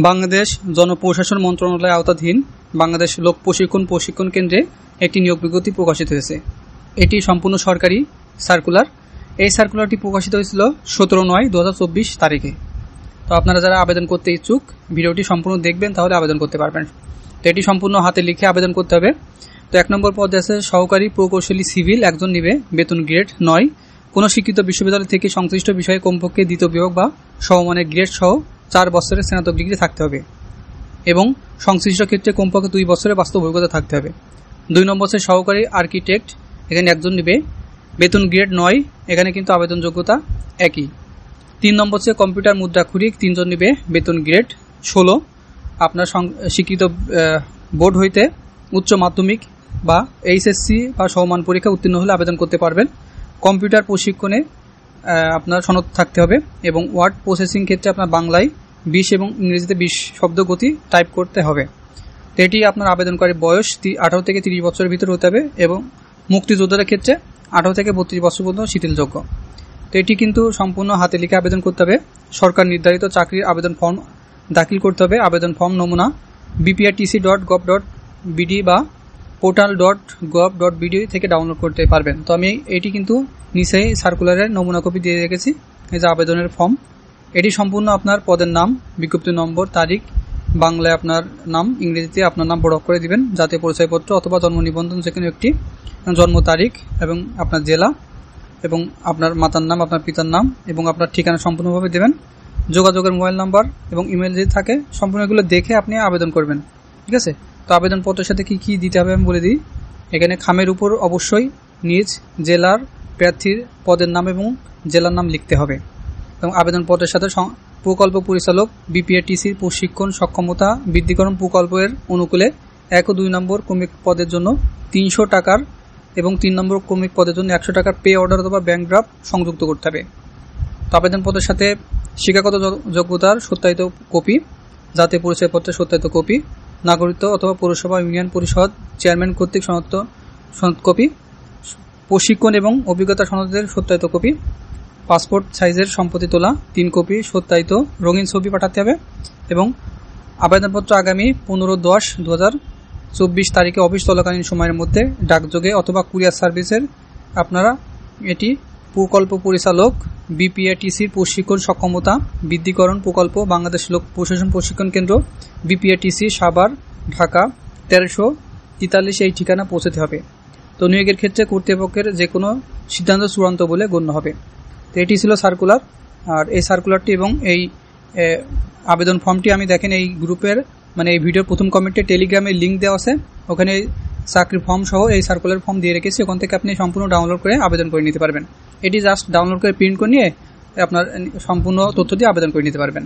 বাংলাদেশ জনপ্রশাসন মন্ত্রণালয়ের আওতাধীন বাংলাদেশ লোক প্রশিক্ষণ কেন্দ্রে একটি নিয়োগ বিজ্ঞপ্তি প্রকাশিত হয়েছে। এটি সম্পূর্ণ সরকারি সার্কুলার। এই সার্কুলারটি প্রকাশিত হয়েছিল 17/9/2024 তারিখে। তো আপনারা যারা আবেদন করতে ইচ্ছুক ভিডিওটি সম্পূর্ণ দেখবেন, তাহলে আবেদন করতে পারবেন। তো এটি সম্পূর্ণ হাতে লিখে আবেদন করতে হবে। তো 1 নম্বর পদে আছে সহকারী প্রকৌশলী সিভিল, একজন নিবে, বেতন গ্রেড 9। কোনো শিক্ষিত বিশ্ববিদ্যালয় থেকে সংশ্লিষ্ট বিষয়ে কমপক্ষে দ্বিতীয় বিভাগ বা সমমানের গ্রেড সহ 4 বছরের স্নাতক ডিগ্রি থাকতে হবে এবং সংশ্লিষ্ট ক্ষেত্রে কমপক্ষে 2 বছরের বাস্তব অভিজ্ঞতা থাকতে হবে। 2 নম্বর আছে সহকারী আর্কিটেক্ট, এখানে একজন নিবে, বেতন গ্রেড 9, এখানে কিন্তু আবেদন যোগ্যতা একই। 3 নম্বর আছে কম্পিউটার মুদ্রাক্ষরিক, 3 জন নিবে, বেতন গ্রেড 16। আপনার স্বীকৃত বোর্ড হইতে উচ্চ মাধ্যমিক বা এইচএসসি বা সমমান পরীক্ষা উত্তীর্ণ হলে আবেদন করতে পারবেন। কম্পিউটার প্রশিক্ষণে আপনার সনদ থাকতে হবে এবং ওয়ার্ড প্রসেসিং ক্ষেত্রে আপনার বাংলায় 20 এবং ইংরেজিতে 20 শব্দ গতি টাইপ করতে হবে। তো এটি আপনার আবেদনকারী বয়স 18 থেকে 30 বছরের ভিতরে হতে হবে এবং মুক্তিযোদ্ধাদের ক্ষেত্রে 18 থেকে 32 বছর পর্যন্ত শিথিলযোগ্য। তো এটি কিন্তু সম্পূর্ণ হাতে লিখে আবেদন করতে হবে। সরকার নির্ধারিত চাকরির আবেদন ফর্ম দাখিল করতে হবে। আবেদন ফর্ম নমুনা bprtc.gov.bd বা portal.gov.bd থেকে ডাউনলোড করতে পারবেন। তো আমি এটি কিন্তু নিচেই সার্কুলারের নমুনা কপি দিয়ে রেখেছি। এই যে আবেদনের ফর্ম, এটি সম্পূর্ণ আপনার পদের নাম, বিজ্ঞপ্তি নম্বর, তারিখ, বাংলায় আপনার নাম, ইংরেজিতে আপনার নাম বড় করে দিবেন, জাতীয় পরিচয়পত্র অথবা জন্ম নিবন্ধন যেকোনো একটি, জন্ম তারিখ এবং আপনার জেলা এবং আপনার মাতার নাম, আপনার পিতার নাম এবং আপনার ঠিকানা সম্পূর্ণভাবে দেবেন। যোগাযোগের মোবাইল নাম্বার এবং ইমেল যদি থাকে সম্পূর্ণ এগুলো দেখে আপনি আবেদন করবেন। ঠিক আছে? তো আবেদনপত্রের সাথে কি কি দিতে হবে আমি বলে দিই। এখানে খামের উপর অবশ্যই নিজ জেলার প্রার্থীর পদের নাম এবং জেলার নাম লিখতে হবে এবং আবেদনপত্রের সাথে প্রকল্প পরিচালক বিপিআরটিসির প্রশিক্ষণ সক্ষমতা বৃদ্ধিকরণ প্রকল্পের অনুকূলে 1 ও 2 নম্বর ক্রমিক পদের জন্য 300 টাকার এবং 3 নম্বর ক্রমিক পদের জন্য 100 টাকার পে অর্ডার অথবা ব্যাংক ড্রাফট সংযুক্ত করতে হবে। তো আবেদনপত্রের সাথে শিক্ষাগত যোগ্যতার সত্যায়িত কপি, জাতীয় পরিচয়পত্রের সত্যায়িত কপি, নাগরিকত্ব অথবা পৌরসভা ইউনিয়ন পরিষদ চেয়ারম্যান কর্তৃক সনদ কপি, প্রশিক্ষণ এবং অভিজ্ঞতা সনদের সত্যায়িত কপি, পাসপোর্ট সাইজের সম্পত্তি তোলা 3 কপি সত্যায়িত রঙিন ছবি পাঠাতে হবে এবং আবেদনপত্র আগামী 15/10/2024 তারিখে অফিস চলাকালীন সময়ের মধ্যে ডাকযোগে অথবা কুরিয়ার সার্ভিসের আপনারা এটি প্রকল্প পরিচালক বিপিআরটিসির প্রশিক্ষণ সক্ষমতা বৃদ্ধিকরণ প্রকল্প বাংলাদেশ লোক প্রশাসন প্রশিক্ষণ কেন্দ্র বিপিআরটিসি সাভার ঢাকা 1343 এই ঠিকানা পৌঁছতে হবে। তো নিয়োগের ক্ষেত্রে কর্তৃপক্ষের যে কোনো সিদ্ধান্ত চূড়ান্ত বলে গণ্য হবে। তো এটি ছিল সার্কুলার। আর এই সার্কুলারটি এবং এই আবেদন ফর্মটি আমি দেখেন এই গ্রুপের এই ভিডিওর প্রথম কমেন্টে টেলিগ্রামের লিঙ্ক দেওয়া আছে, ওখানে চাকরির ফর্ম সহ এই সার্কুলার ফর্ম দিয়ে রেখেছি, ওখান থেকে আপনি সম্পূর্ণ ডাউনলোড করে আবেদন করে নিতে পারবেন। এটি জাস্ট ডাউনলোড করে প্রিন্ট করে নিয়ে আপনার সম্পূর্ণ তথ্য দিয়ে আবেদন করে নিতে পারবেন।